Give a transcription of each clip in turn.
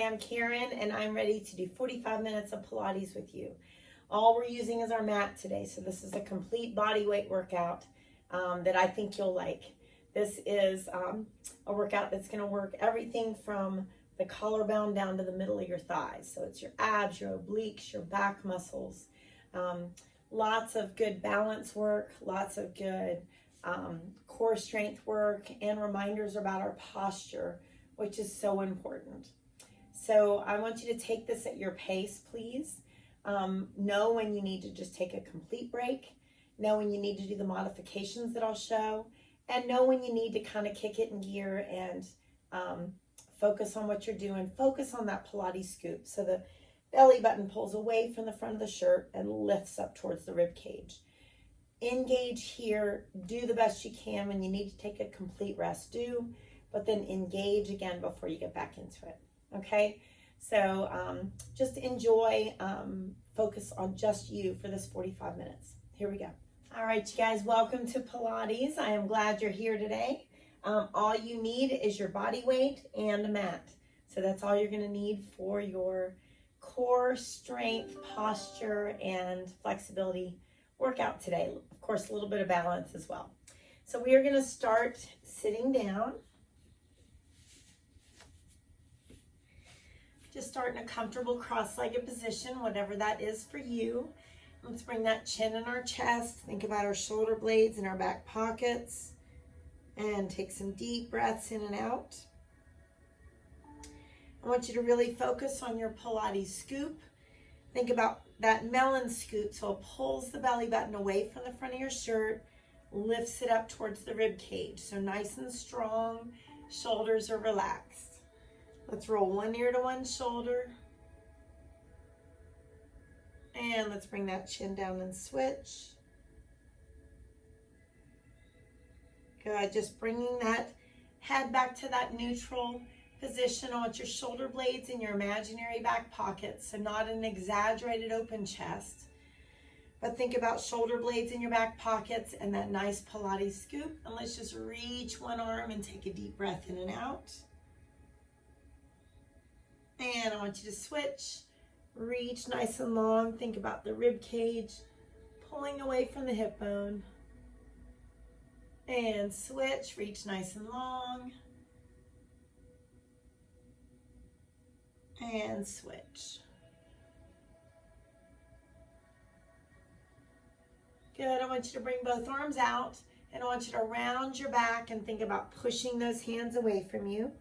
I'm Karen, and I'm ready to do 45 minutes of Pilates with you. All we're using is our mat today, so this is a complete body weight workout that I think you'll like. This is a workout that's going to work everything from the collarbone down to the middle of your thighs. So it's your abs, your obliques, your back muscles. Lots of good balance work, lots of good core strength work, and reminders about our posture, which is so important. So I want you to take this at your pace, please. Know when you need to just take a complete break. Know when you need to do the modifications that I'll show. And know when you need to kind of kick it in gear and focus on what you're doing. Focus on that Pilates scoop. So the belly button pulls away from the front of the shirt and lifts up towards the rib cage. Engage here. Do the best you can. When you need to take a complete rest, do. But then engage again before you get back into it. Okay? So just enjoy, focus on just you for this 45 minutes. Here we go. All right, you guys, welcome to Pilates. I am glad you're here today. All you need is your body weight and a mat. So that's all you're going to need for your core strength, posture, and flexibility workout today. Of course, a little bit of balance as well. So we are going to start sitting down. Just start in a comfortable cross-legged position, whatever that is for you. Let's bring that chin in our chest. Think about our shoulder blades in our back pockets. And take some deep breaths in and out. I want you to really focus on your Pilates scoop. Think about that melon scoop. So it pulls the belly button away from the front of your shirt, lifts it up towards the rib cage. So nice and strong, shoulders are relaxed. Let's roll one ear to one shoulder. And let's bring that chin down and switch. Good, just bringing that head back to that neutral position. I want your shoulder blades in your imaginary back pockets, so not an exaggerated open chest. But think about shoulder blades in your back pockets and that nice Pilates scoop. And let's just reach one arm and take a deep breath in and out. And I want you to switch. Reach nice and long. Think about the rib cage pulling away from the hip bone. And switch. Reach nice and long. And switch. Good. I want you to bring both arms out, and I want you to round your back and think about pushing those hands away from you.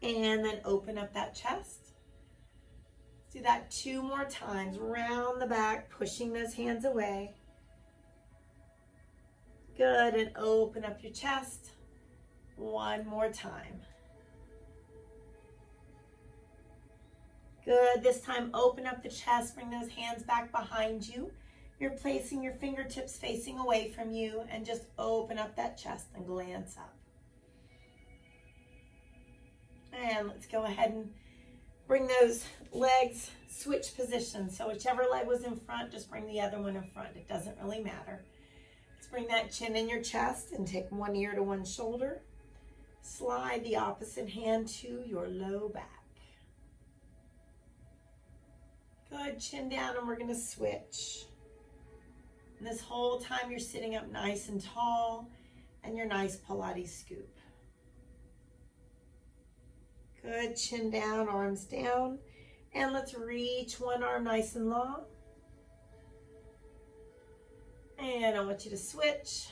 And then open up that chest. Do that 2 more times. Round the back, pushing those hands away. Good, and open up your chest. 1 more time. Good, this time open up the chest, bring those hands back behind you. You're placing your fingertips facing away from you, and just open up that chest and glance up. And let's go ahead and bring those legs, switch positions. So whichever leg was in front, just bring the other one in front. It doesn't really matter. Let's bring that chin in your chest and take one ear to one shoulder. Slide the opposite hand to your low back. Good, chin down, and we're going to switch. And this whole time you're sitting up nice and tall and your nice Pilates scoop. Good, chin down, arms down. And let's reach one arm nice and long. And I want you to switch.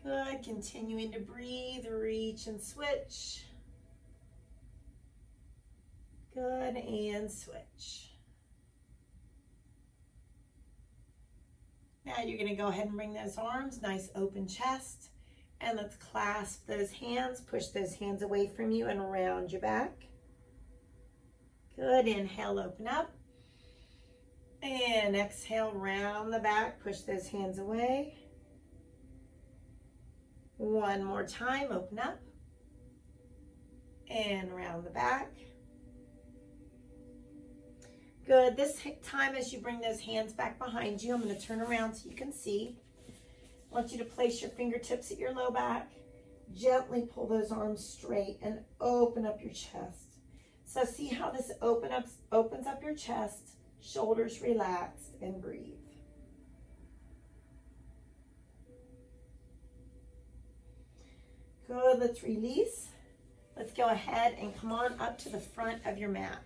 Good, continuing to breathe, reach and switch. Good, and switch. Now you're going to go ahead and bring those arms, nice open chest. And let's clasp those hands, push those hands away from you and around your back. Good, inhale, open up. And exhale, round the back, push those hands away. 1 more time, open up. And round the back. Good, this time as you bring those hands back behind you, I'm going to turn around so you can see. I want you to place your fingertips at your low back. Gently pull those arms straight and open up your chest. So see how this opens up your chest, shoulders relaxed, and breathe. Good, let's release. Let's go ahead and come on up to the front of your mat.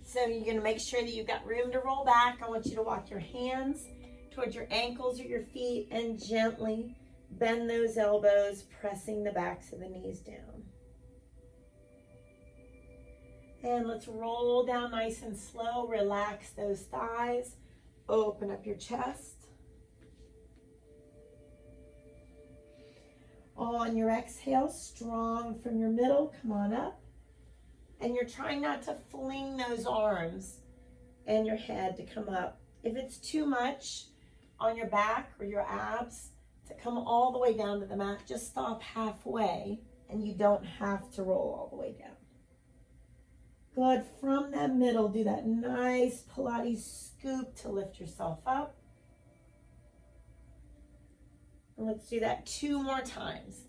So you're going to make sure that you've got room to roll back. I want you to walk your hands towards your ankles or your feet and gently bend those elbows, pressing the backs of the knees down. And let's roll down nice and slow. Relax those thighs. Open up your chest. On your exhale, strong from your middle, come on up. And you're trying not to fling those arms and your head to come up. If it's too much on your back or your abs to come all the way down to the mat, just stop halfway and you don't have to roll all the way down. Good, from that middle, do that nice Pilates scoop to lift yourself up. And let's do that 2 more times.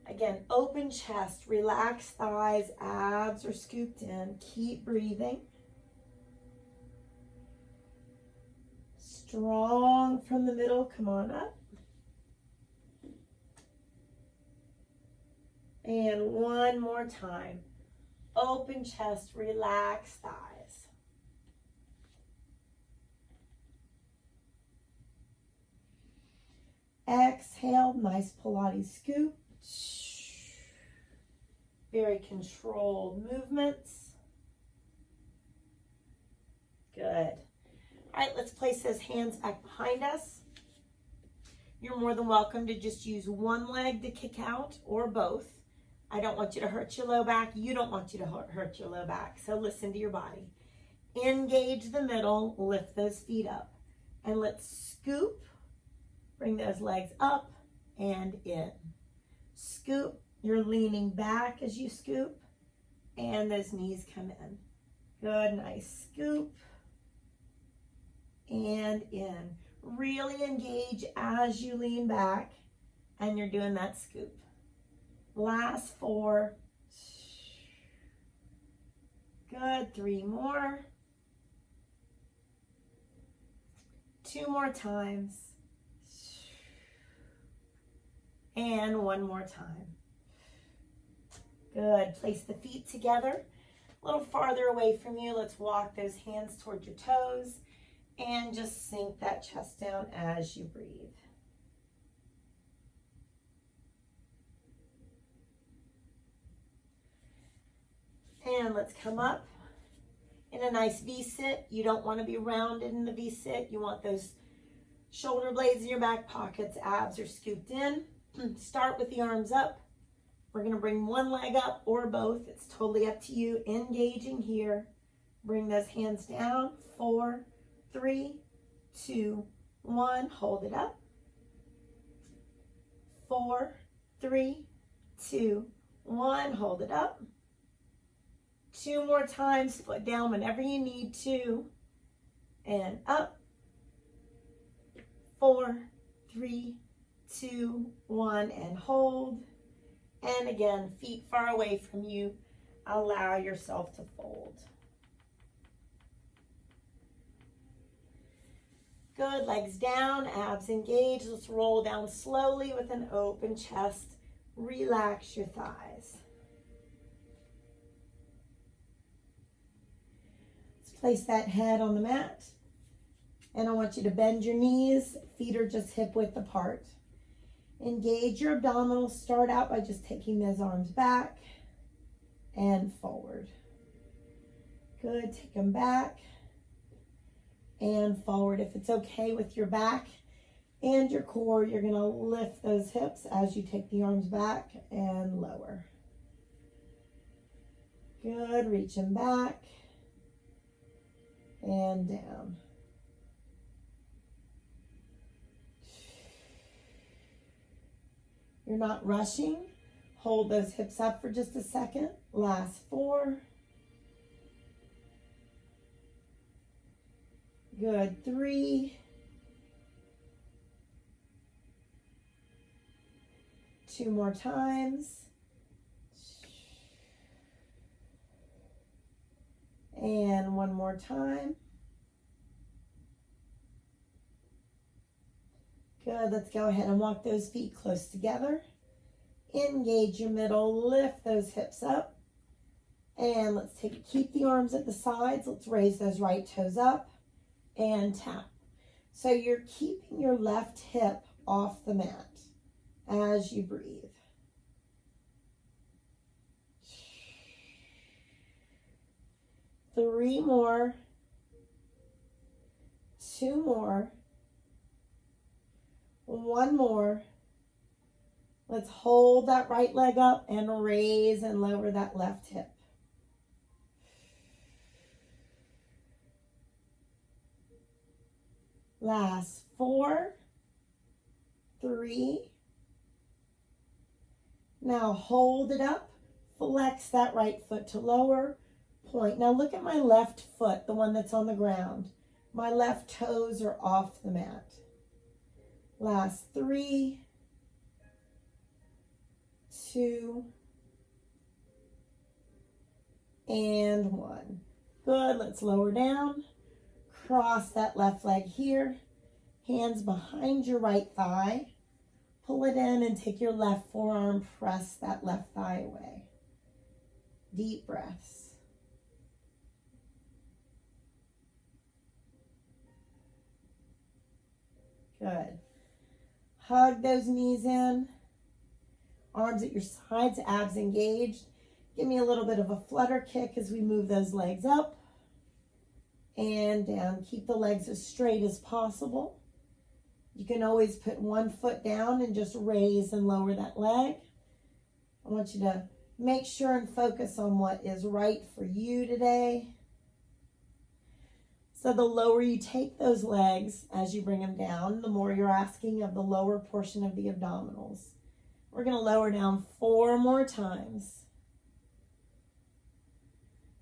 Again, open chest, relax thighs, abs are scooped in. Keep breathing. Strong from the middle, come on up. And 1 more time. Open chest, relax thighs. Exhale, nice Pilates scoop. Very controlled movements. Good. All right, let's place those hands back behind us. You're more than welcome to just use one leg to kick out or both. I don't want you to hurt your low back. You don't want you to hurt your low back. So listen to your body. Engage the middle, lift those feet up. And let's scoop. Bring those legs up and in. Scoop. You're leaning back as you scoop. And those knees come in. Good, nice scoop. And in. Really engage as you lean back and you're doing that scoop. Last 4. Good, 3 more. 2 more times. And 1 more time. Good. Place the feet together. A little farther away from you. Let's walk those hands toward your toes. And just sink that chest down as you breathe. And let's come up in a nice V-sit. You don't want to be rounded in the V-sit. You want those shoulder blades in your back pockets. Abs are scooped in. Start with the arms up. We're going to bring one leg up or both. It's totally up to you. Engaging here. Bring those hands down. 4, 3, 2, 1. Hold it up. 4, 3, 2, 1. Hold it up. 2 more times. Foot down whenever you need to. And up. 4, 3, 2, 1. And hold. And again, feet far away from you. Allow yourself to fold. Good, legs down, abs engaged. Let's roll down slowly with an open chest. Relax your thighs. Let's place that head on the mat. And I want you to bend your knees. Feet are just hip width apart. Engage your abdominals. Start out by just taking those arms back and forward. Good, take them back and forward. If it's okay with your back and your core, you're going to lift those hips as you take the arms back and lower. Good, reach them back and down. You're not rushing. Hold those hips up for just a second. Last 4. Good, 3. 2 more times. And 1 more time. Good, let's go ahead and walk those feet close together. Engage your middle, lift those hips up. And let's keep the arms at the sides. Let's raise those right toes up and tap. So you're keeping your left hip off the mat as you breathe. Three more. 2 more. 1 more. Let's hold that right leg up and raise and lower that left hip. Last 4, 3. Now hold it up. Flex that right foot to lower. Point. Now look at my left foot, the one that's on the ground. My left toes are off the mat. Last 3, 2, and 1. Good. Let's lower down. Cross that left leg here. Hands behind your right thigh. Pull it in and take your left forearm. Press that left thigh away. Deep breaths. Good. Hug those knees in. Arms at your sides, abs engaged. Give me a little bit of a flutter kick as we move those legs up and down. Keep the legs as straight as possible. You can always put one foot down and just raise and lower that leg. I want you to make sure and focus on what is right for you today. So the lower you take those legs as you bring them down, the more you're asking of the lower portion of the abdominals. We're going to lower down 4 more times.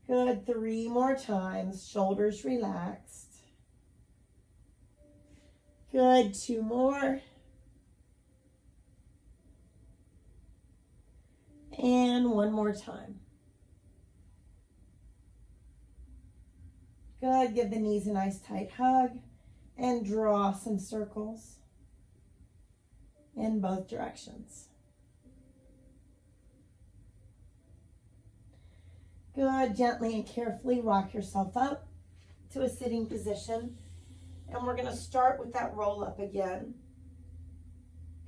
Good. 3 more times. Shoulders relaxed. Good. 2 more. And 1 more time. Good. Give the knees a nice tight hug and draw some circles in both directions. Good. Gently and carefully rock yourself up to a sitting position. And we're going to start with that roll up again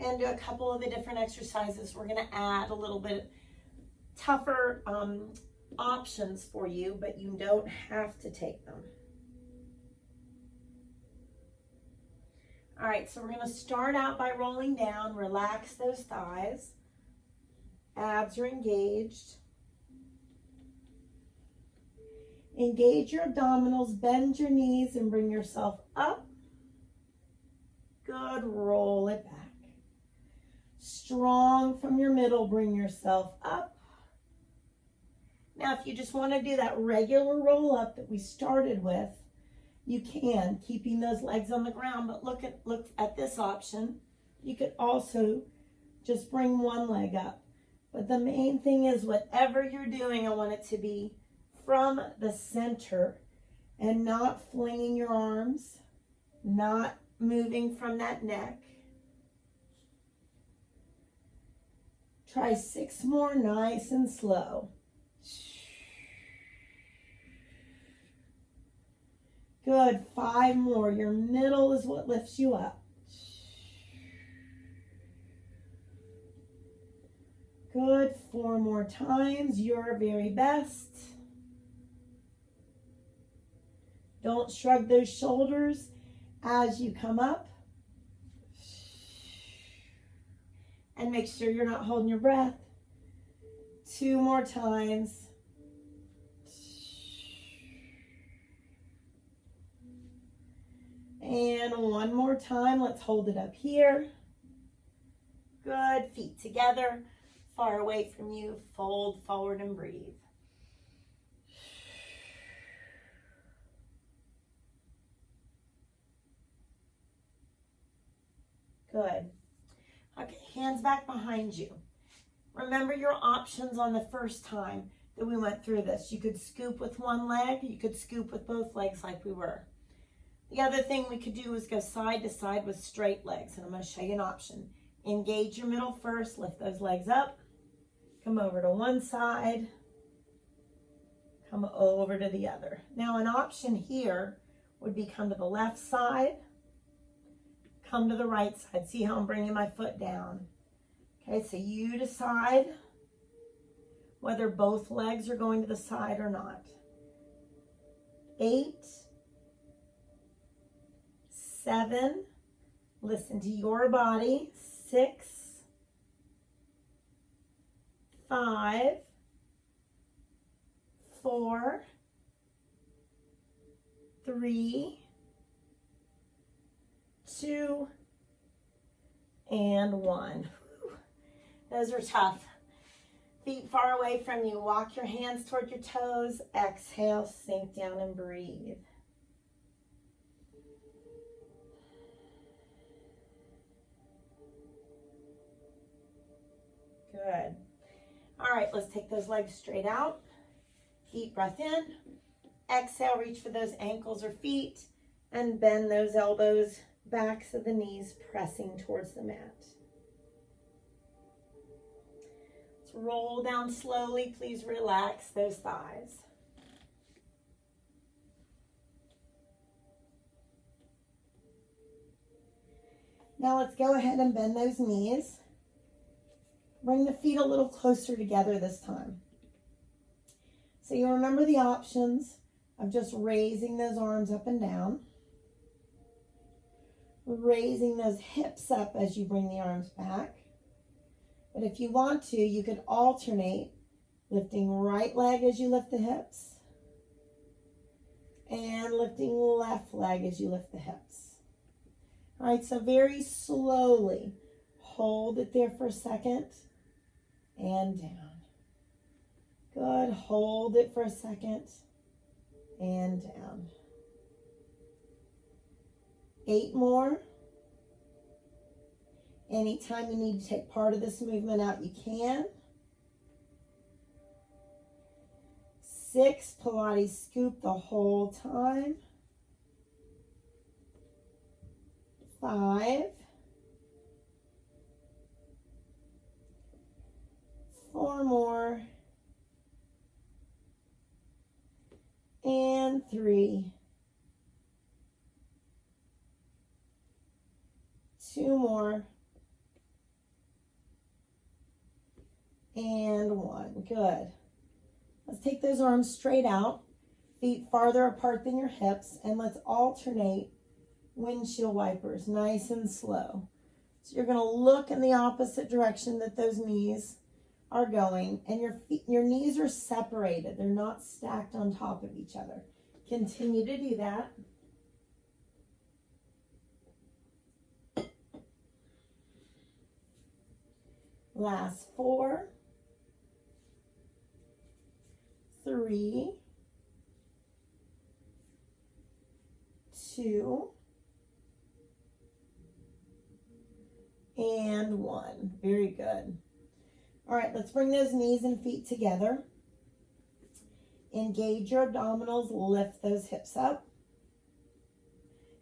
and do a couple of the different exercises. We're going to add a little bit tougher options for you, but you don't have to take them. All right, so we're going to start out by rolling down. Relax those thighs. Abs are engaged. Engage your abdominals, bend your knees, and bring yourself up. Good, roll it back. Strong from your middle, bring yourself up. Now, if you just want to do that regular roll up that we started with, you can, keeping those legs on the ground, but look at this option. You could also just bring one leg up. But the main thing is whatever you're doing, I want it to be from the center and not flinging your arms, not moving from that neck. Try 6 more, nice and slow. Good, 5 more. Your middle is what lifts you up. Good, 4 more times, your very best. Don't shrug those shoulders as you come up. And make sure you're not holding your breath. 2 more times. And 1 more time. Let's hold it up here. Good. Feet together, far away from you. Fold forward and breathe. Good. Okay, Hands back behind you. Remember your options on the first time that we went through this. You could scoop with one leg, you could scoop with both legs like we were. The other thing we could do is go side to side with straight legs, and I'm going to show you an option. Engage your middle first, lift those legs up, come over to one side, come over to the other. Now an option here would be come to the left side, come to the right side. See how I'm bringing my foot down. Okay, so you decide whether both legs are going to the side or not. 8, 7, listen to your body. 6, 5, 4, 3, 2, and 1. Those are tough. Feet far away from you. Walk your hands toward your toes. Exhale, sink down and breathe. Good. All right, let's take those legs straight out. Deep breath in. Exhale, reach for those ankles or feet and bend those elbows, backs of the knees pressing towards the mat. Let's roll down slowly. Please relax those thighs. Now let's go ahead and bend those knees. Bring the feet a little closer together this time. So you remember the options of just raising those arms up and down. Raising those hips up as you bring the arms back. But if you want to, you could alternate lifting right leg as you lift the hips and lifting left leg as you lift the hips. All right, so very slowly hold it there for a second and down. Good, hold it for a second and down. 8 more. Anytime you need to take part of this movement out, you can. 6, Pilates Scoop the whole time. 5. 4 more. And 3. 2 more. And 1. Good. Let's take those arms straight out, feet farther apart than your hips, and let's alternate windshield wipers, nice and slow. So you're going to look in the opposite direction that those knees are going, and your knees are separated. They're not stacked on top of each other. Continue to do that. Last 4, 3, 2, and 1. Very good. All right, let's bring those knees and feet together. Engage your abdominals, lift those hips up.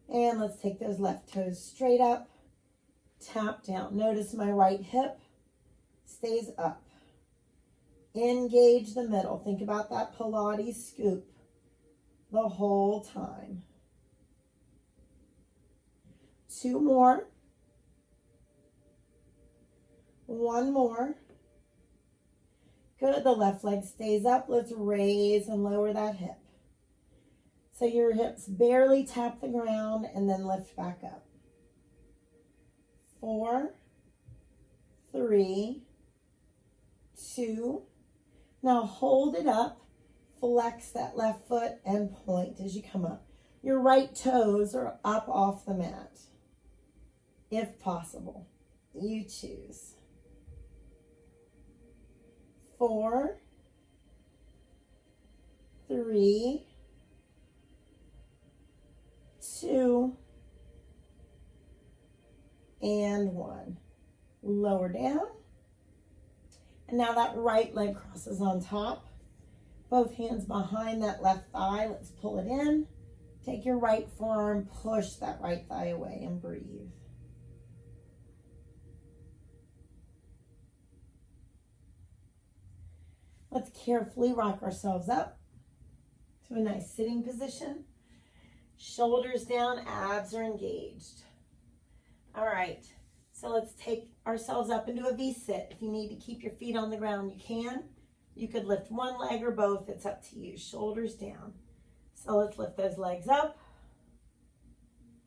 And let's take those left toes straight up, tap down. Notice my right hip stays up. Engage the middle. Think about that Pilates scoop the whole time. 2 more. 1 more. Good. The left leg stays up. Let's raise and lower that hip. So your hips barely tap the ground and then lift back up. 4, 3, 2. Now hold it up. Flex that left foot and point as you come up. Your right toes are up off the mat, if possible. You choose. 4, 3, 2, and 1. lower down. And now that right leg crosses on top. Both hands behind that left thigh. Let's pull it in. Take your right forearm, push that right thigh away and breathe. Let's carefully rock ourselves up to a nice sitting position. Shoulders down, abs are engaged. All right, so let's take ourselves up into a V-sit. If you need to keep your feet on the ground, you can. You could lift one leg or both, it's up to you. Shoulders down. So let's lift those legs up.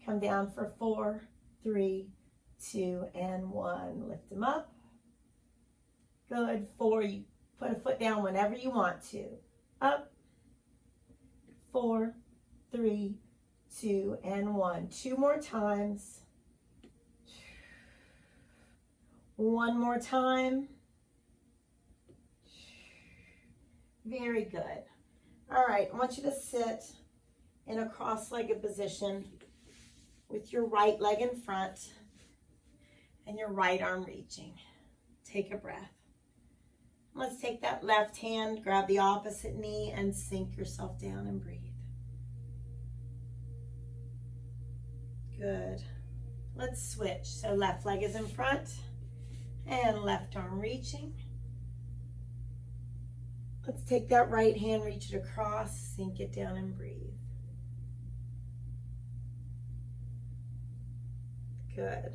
Come down for 4, 3, 2, and 1. Lift them up. Good. 4, you put a foot down whenever you want to. Up. 4, 3, 2, and 1. 2 more times. 1 more time. Very good. All right, I want you to sit in a cross-legged position with your right leg in front and your right arm reaching. Take a breath. Let's take that left hand, grab the opposite knee, and sink yourself down and breathe. Good. Let's switch. So left leg is in front and left arm reaching. Let's take that right hand, reach it across, sink it down and breathe. Good.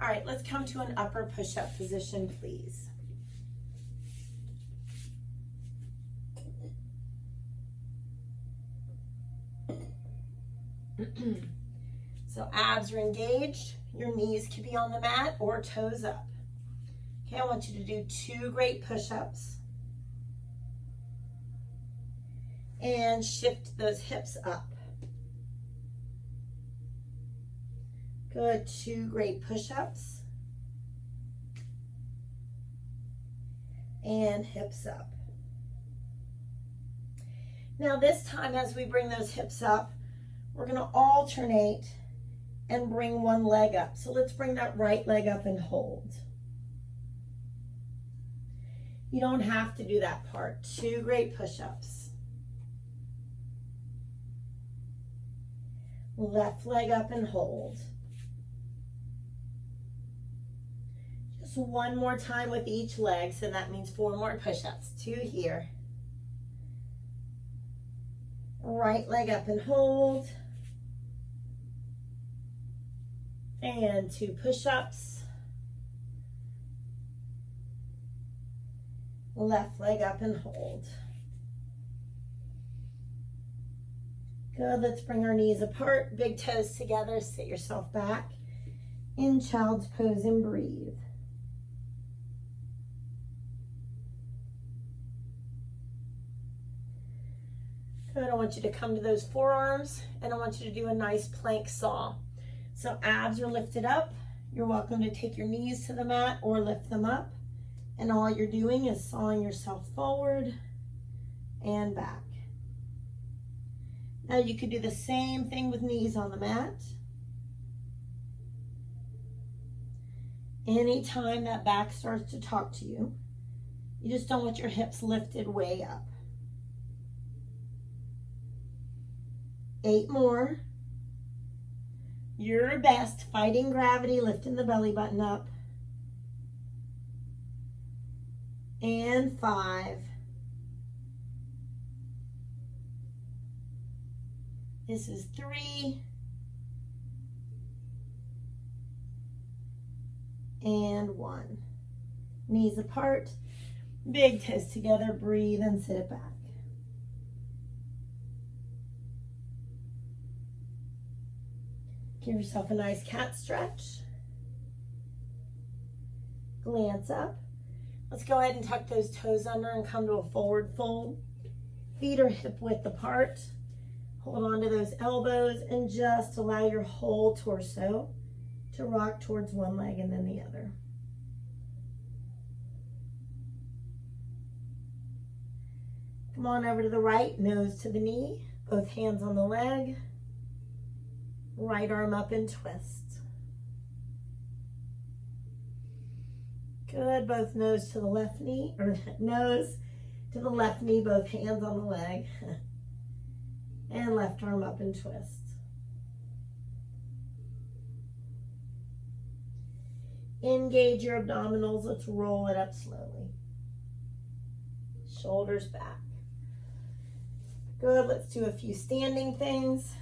All right, let's come to an upper push-up position, please. So abs are engaged. Your knees can be on the mat or toes up. Okay, I want you to do 2 great push-ups. And shift those hips up. Good, 2 great push-ups. And hips up. Now this time as we bring those hips up, we're gonna alternate and bring one leg up. So let's bring that right leg up and hold. You don't have to do that part. 2 great push-ups. Left leg up and hold. Just 1 more time with each leg, so that means 4 more push-ups. 2 here. Right leg up and hold. And 2 push-ups. Left leg up and hold. Good, let's bring our knees apart, big toes together, sit yourself back in child's pose and breathe. Good, I want you to come to those forearms and I want you to do a nice plank saw. So abs are lifted up. You're welcome to take your knees to the mat or lift them up. And all you're doing is sawing yourself forward and back. Now you could do the same thing with knees on the mat. Anytime that back starts to talk to you, you just don't want your hips lifted way up. 8 more. Your best, fighting gravity, lifting the belly button up. And 5. This is 3. And 1. Knees apart, big toes together, breathe and sit it back. Give yourself a nice cat stretch. Glance up. Let's go ahead and tuck those toes under and come to a forward fold. Feet are hip width apart. Hold on to those elbows and just allow your whole torso to rock towards one leg and then the other. Come on over to the right, nose to the knee, both hands on the leg. Right arm up and twist. Good, both nose to the left knee, or nose to the left knee, both hands on the leg. And left arm up and twist. Engage your abdominals. Let's roll it up slowly. Shoulders back. Good, let's do a few standing things.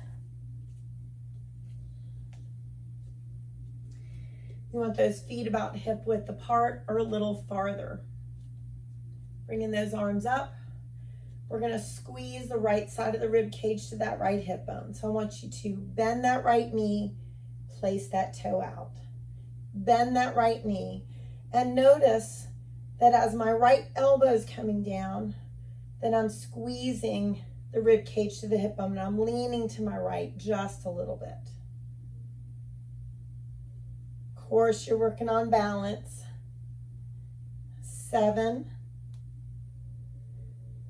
You want those feet about hip width apart or a little farther. Bringing those arms up. We're going to squeeze the right side of the rib cage to that right hip bone. So I want you to bend that right knee, place that toe out. Bend that right knee. And notice that as my right elbow is coming down, that I'm squeezing the rib cage to the hip bone, and I'm leaning to my right just a little bit. Of course, you're working on balance. 7,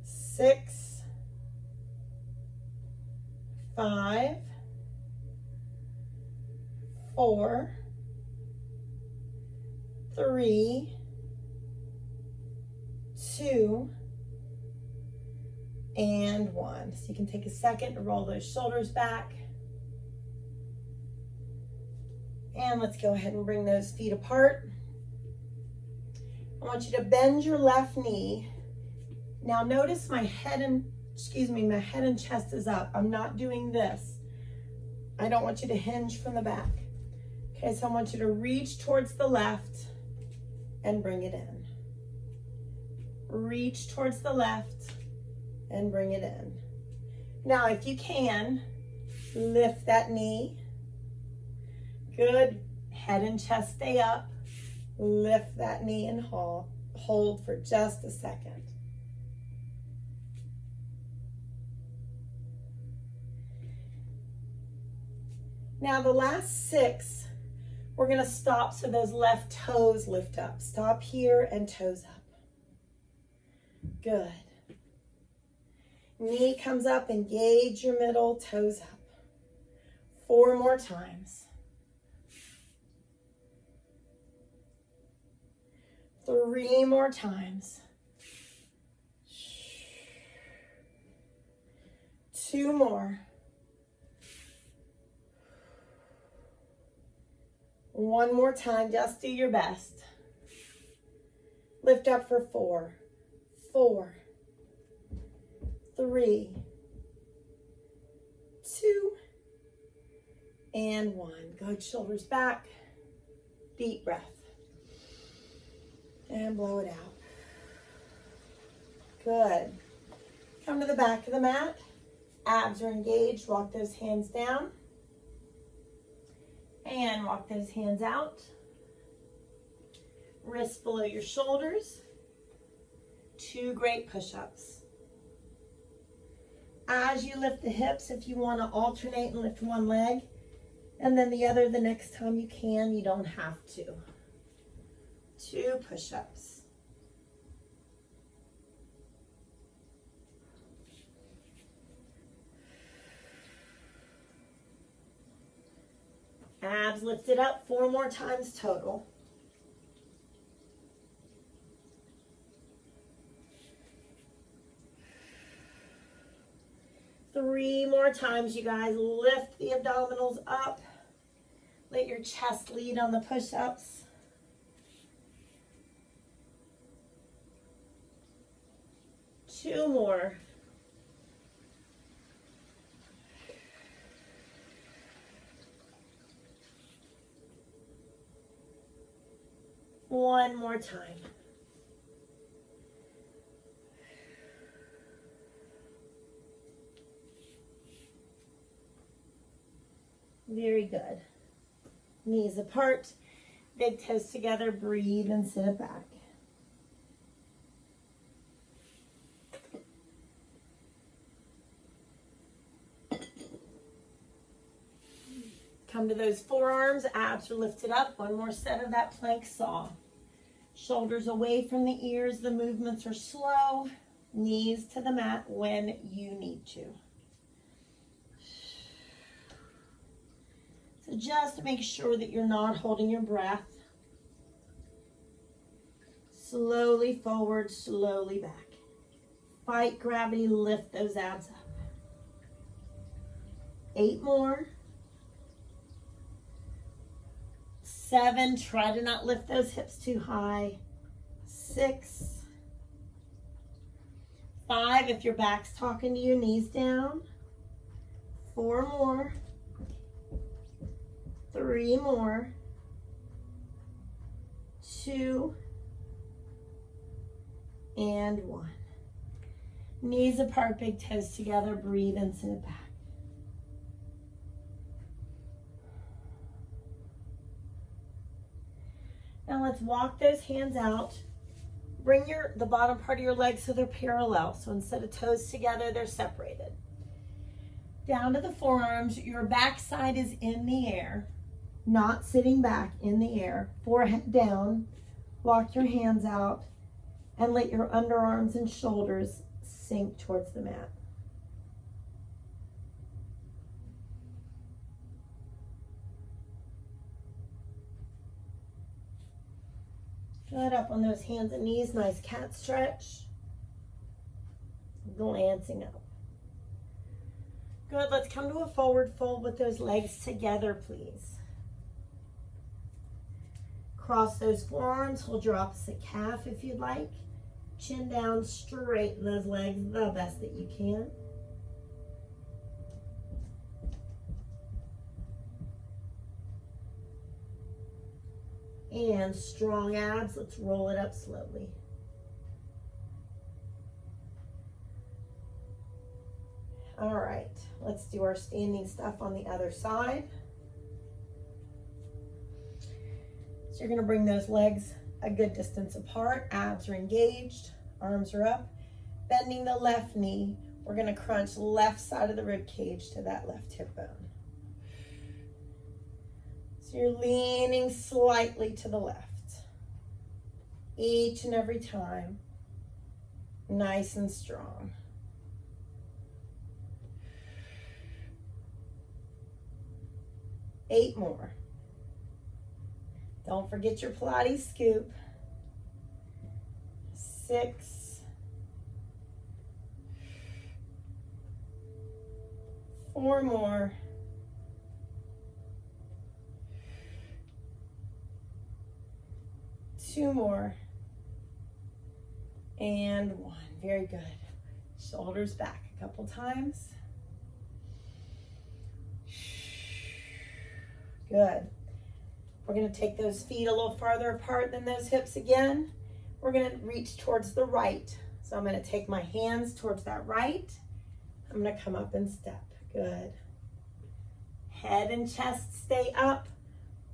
6, 5, 4, 3, 2, and 1. So you can take a second to roll those shoulders back. And let's go ahead and bring those feet apart. I want you to bend your left knee. Now notice my head and chest is up. I'm not doing this. I don't want you to hinge from the back. Okay, so I want you to reach towards the left and bring it in. Reach towards the left and bring it in. Now, if you can, lift that knee. Good. Head and chest stay up. Lift that knee and hold for just a second. Now, the last 6, we're going to stop so those left toes lift up. Stop here and toes up. Good. Knee comes up, engage your middle, toes up. 4 more times. 3 more times. 2 more. 1 more time, just do your best. Lift up for 4, 4, 3, 2, and 1. Good, shoulders back. Deep breath. And blow it out. Good. Come to the back of the mat. Abs are engaged. Walk those hands down. And walk those hands out. Wrists below your shoulders. 2 great push-ups. As you lift the hips, if you want to alternate and lift one leg and then the other the next time you can, you don't have to. 2 push-ups. Abs lifted up 4 more times total. Three more times, you guys. Lift the abdominals up. Let your chest lead on the push-ups. Two more. One more time. Very good. Knees apart, big toes together, breathe and sit it back. Come to those forearms, abs are lifted up. One more set of that plank saw. Shoulders away from the ears, the movements are slow. Knees to the mat when you need to. So just make sure that you're not holding your breath. Slowly forward, slowly back. Fight gravity, lift those abs up. 8 more. 7, try to not lift those hips too high. 6. 5, if your back's talking to you, knees down. 4 more. 3 more. 2 and 1. Knees apart, big toes together. Breathe and send it back. Now let's walk those hands out. Bring the bottom part of your legs so they're parallel. So instead of toes together, they're separated. Down to the forearms. Your backside is in the air, not sitting back, in the air. Forehead down. Walk your hands out and let your underarms and shoulders sink towards the mat. Good, up on those hands and knees, nice cat stretch. Glancing up. Good, let's come to a forward fold with those legs together, please. Cross those forearms, hold your opposite calf if you'd like. Chin down, straighten those legs the best that you can. And strong abs, let's roll it up slowly. All right, let's do our standing stuff on the other side. So you're gonna bring those legs a good distance apart, abs are engaged, arms are up. Bending the left knee, we're gonna crunch left side of the rib cage to that left hip bone. So you're leaning slightly to the left. Each and every time, nice and strong. Eight more. Don't forget your Pilates Scoop. 6. 4 more. 2 more. And 1. Very good. Shoulders back a couple times. Good. We're going to take those feet a little farther apart than those hips again. We're going to reach towards the right. So I'm going to take my hands towards that right. I'm going to come up and step. Good. Head and chest stay up.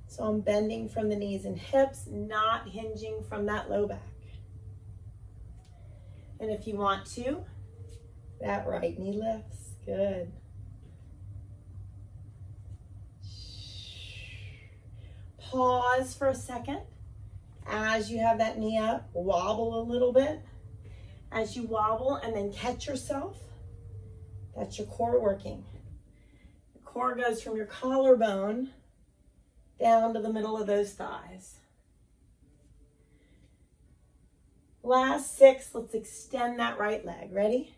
So I'm bending from the knees and hips, not hinging from that low back. And if you want to, that right knee lifts. Good. Pause for a second. As you have that knee up, wobble a little bit. As you wobble and then catch yourself, that's your core working. The core goes from your collarbone down to the middle of those thighs. Last 6, let's extend that right leg. Ready?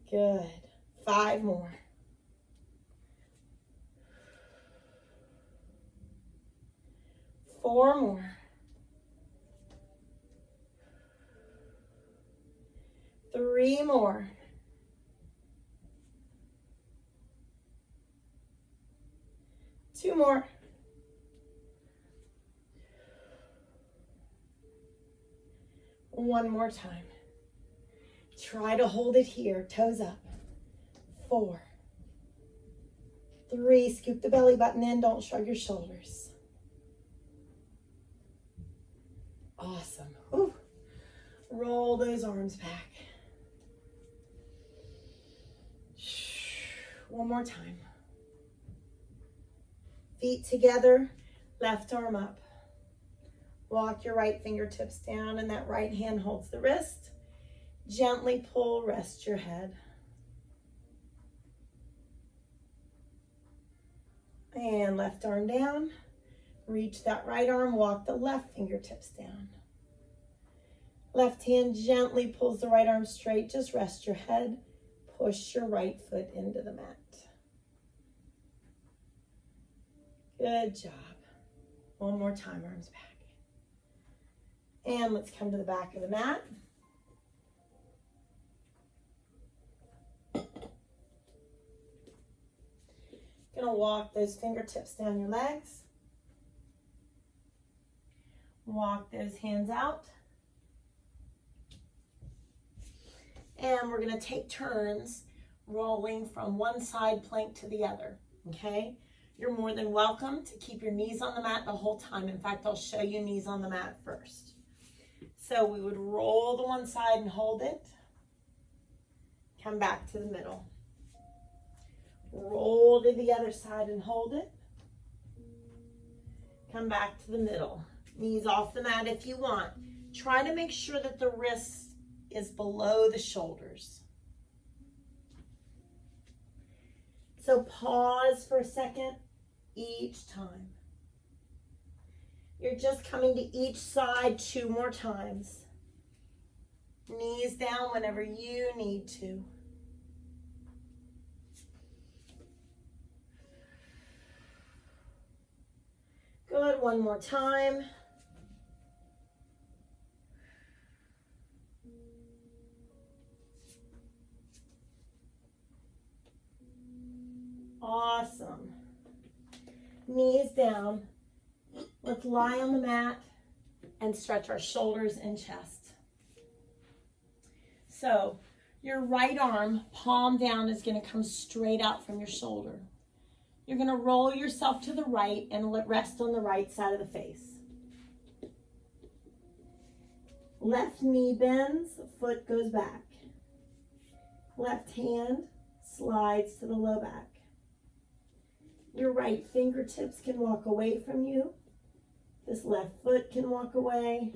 Good. 5 more. 4 more. 3 more. 2 more. 1 more time. Try to hold it here, toes up. 4. 3, scoop the belly button in, don't shrug your shoulders. Awesome. Ooh. Roll those arms back. 1 more time. Feet together, left arm up. Walk your right fingertips down and that right hand holds the wrist. Gently pull, rest your head. And left arm down. Reach that right arm, walk the left fingertips down. Left hand gently pulls the right arm straight. Just rest your head. Push your right foot into the mat. Good job. One more time, arms back. And let's come to the back of the mat. Gonna walk those fingertips down your legs. Walk those hands out. And we're gonna take turns rolling from one side plank to the other, okay? You're more than welcome to keep your knees on the mat the whole time. In fact, I'll show you knees on the mat first. So we would roll to one side and hold it. Come back to the middle. Roll to the other side and hold it. Come back to the middle. Knees off the mat if you want. Try to make sure that the wrist is below the shoulders. So pause for a second each time. You're just coming to each side 2 more times. Knees down whenever you need to. Good, one more time. Awesome. Knees down. Let's lie on the mat and stretch our shoulders and chest. So your right arm, palm down, is going to come straight out from your shoulder. You're going to roll yourself to the right and rest on the right side of the face. Left knee bends, foot goes back. Left hand slides to the low back. Your right fingertips can walk away from you. This left foot can walk away.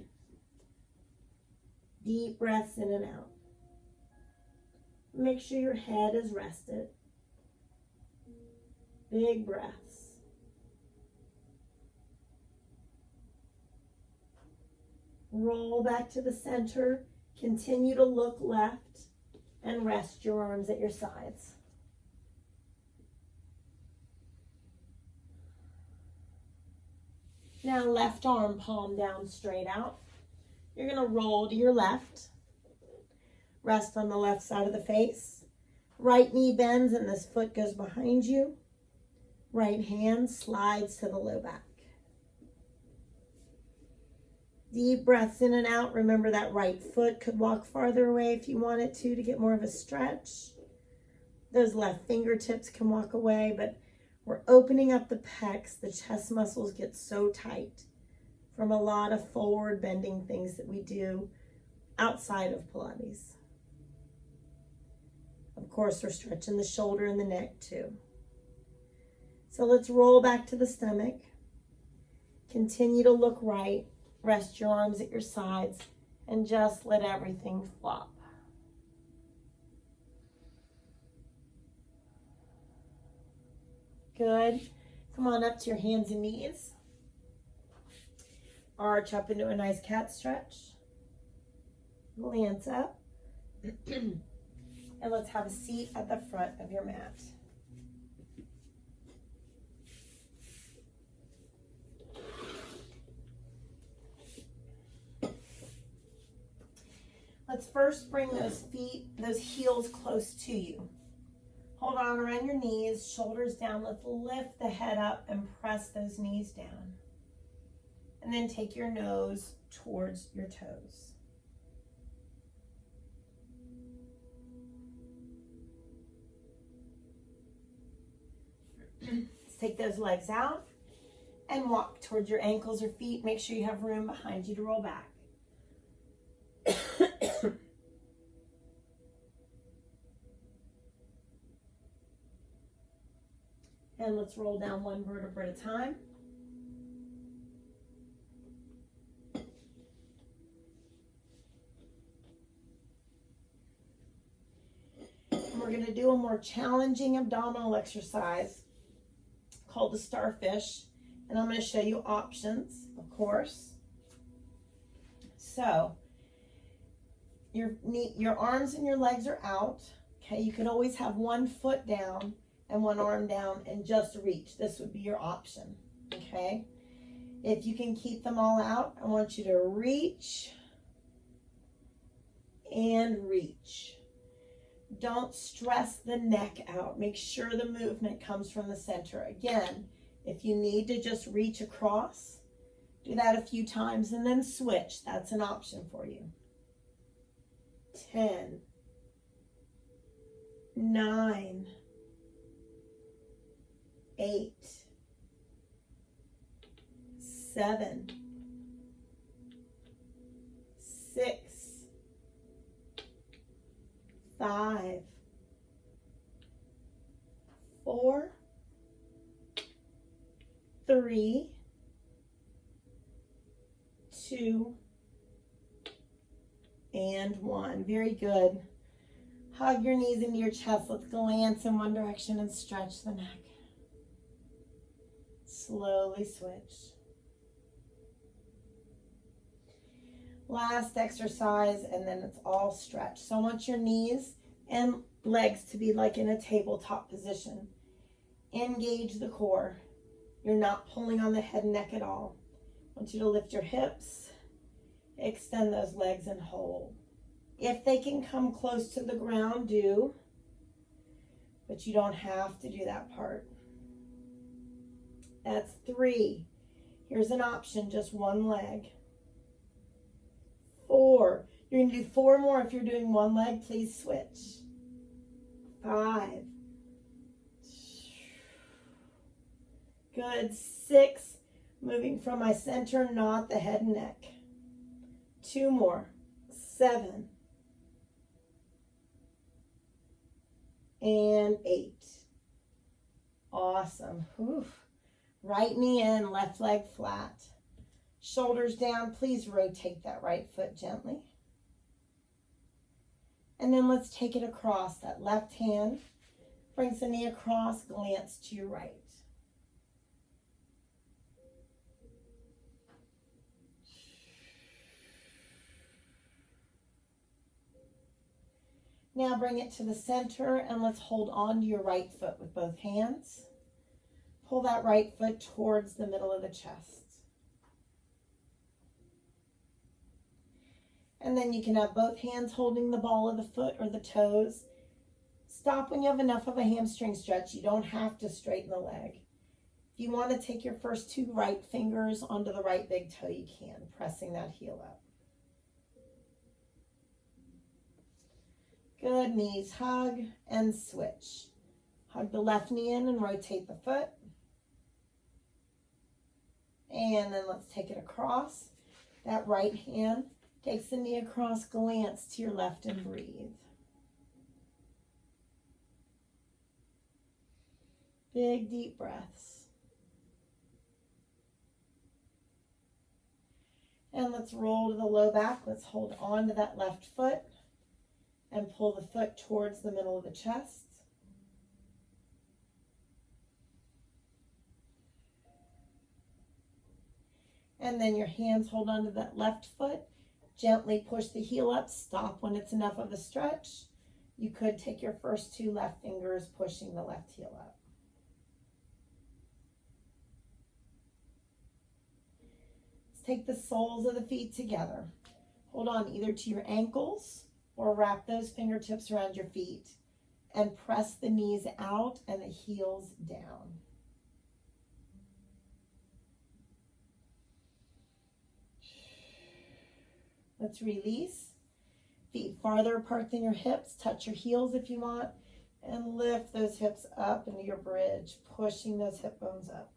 Deep breaths in and out. Make sure your head is rested. Big breaths. Roll back to the center. Continue to look left and rest your arms at your sides. Now left arm, palm down, straight out. You're going to roll to your left. Rest on the left side of the face. Right knee bends and this foot goes behind you. Right hand slides to the low back. Deep breaths in and out. Remember that right foot could walk farther away if you wanted to get more of a stretch. Those left fingertips can walk away, but we're opening up the pecs. The chest muscles get so tight from a lot of forward bending things that we do outside of Pilates. Of course, we're stretching the shoulder and the neck too. So let's roll back to the stomach. Continue to look right. Rest your arms at your sides and just let everything flop. Good. Come on up to your hands and knees. Arch up into a nice cat stretch. Glance up. And let's have a seat at the front of your mat. Let's first bring those heels close to you. Hold on around your knees, shoulders down. Let's lift the head up and press those knees down. And then take your nose towards your toes. Let's take those legs out and walk towards your ankles or feet. Make sure you have room behind you to roll back. And let's roll down one vertebra at a time. And we're going to do a more challenging abdominal exercise called the Starfish. And I'm going to show you options, of course. So your arms and your legs are out. Okay, you can always have one foot down and one arm down and just reach. This would be your option. Okay, if you can keep them all out, I want you to reach and reach. Don't stress the neck out. Make sure the movement comes from the center. Again, if you need to just reach across, do that a few times and then switch. That's an option for you. 10, 9, 8, 7, 6, 5, 4, 3, 2, and 1. Very good. Hug your knees into your chest. Let's glance in one direction and stretch the neck. Slowly switch. Last exercise, and then it's all stretch. So I want your knees and legs to be like in a tabletop position. Engage the core. You're not pulling on the head and neck at all. I want you to lift your hips, extend those legs and hold. If they can come close to the ground, do, but you don't have to do that part. That's 3. Here's an option, just one leg. 4. You're going to do 4 more. If you're doing one leg, please switch. 5. Good. 6. Moving from my center, not the head and neck. 2 more. 7. And 8. Awesome. Whew. Right knee in, left leg flat. Shoulders down. Please rotate that right foot gently. And then let's take it across. That left hand brings the knee across, glance to your right. Now bring it to the center and let's hold on to your right foot with both hands. Pull that right foot towards the middle of the chest. And then you can have both hands holding the ball of the foot or the toes. Stop when you have enough of a hamstring stretch. You don't have to straighten the leg. If you want to take your first 2 right fingers onto the right big toe, you can, pressing that heel up. Good. Knees hug and switch. Hug the left knee in and rotate the foot. And then let's take it across. That right hand takes the knee across, glance to your left and breathe. Big deep breaths. And let's roll to the low back. Let's hold on to that left foot and pull the foot towards the middle of the chest. And then your hands hold onto that left foot. Gently push the heel up. Stop when it's enough of a stretch. You could take your first 2 left fingers pushing the left heel up. Let's take the soles of the feet together. Hold on either to your ankles or wrap those fingertips around your feet and press the knees out and the heels down. Let's release. Feet farther apart than your hips. Touch your heels if you want. And lift those hips up into your bridge, pushing those hip bones up.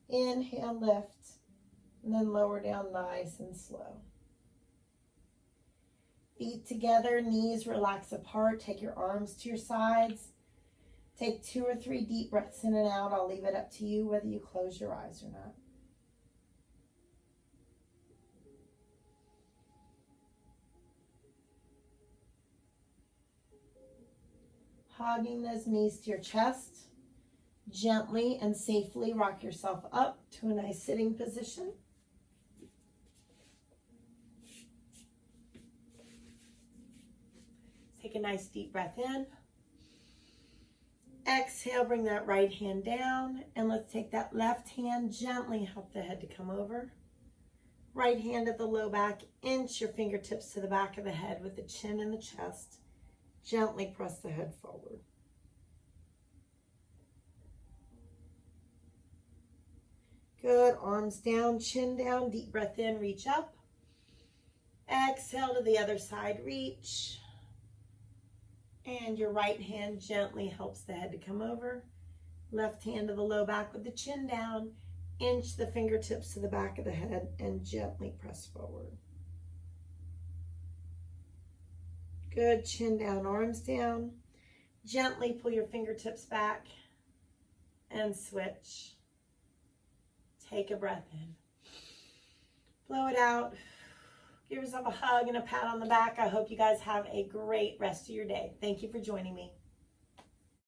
Inhale, lift. And then lower down nice and slow. Feet together, knees relax apart. Take your arms to your sides. Take 2 or 3 deep breaths in and out. I'll leave it up to you whether you close your eyes or not. Hogging those knees to your chest. Gently and safely rock yourself up to a nice sitting position. Take a nice deep breath in. Exhale, bring that right hand down, and let's take that left hand, gently help the head to come over. Right hand at the low back, inch your fingertips to the back of the head with the chin in the chest. Gently press the head forward. Good, arms down, chin down, deep breath in, reach up. Exhale to the other side, reach. And your right hand gently helps the head to come over. Left hand to the low back with the chin down. Inch the fingertips to the back of the head and gently press forward. Good, chin down, arms down. Gently pull your fingertips back and switch. Take a breath in. Blow it out. Give yourself a hug and a pat on the back. I hope you guys have a great rest of your day. Thank you for joining me.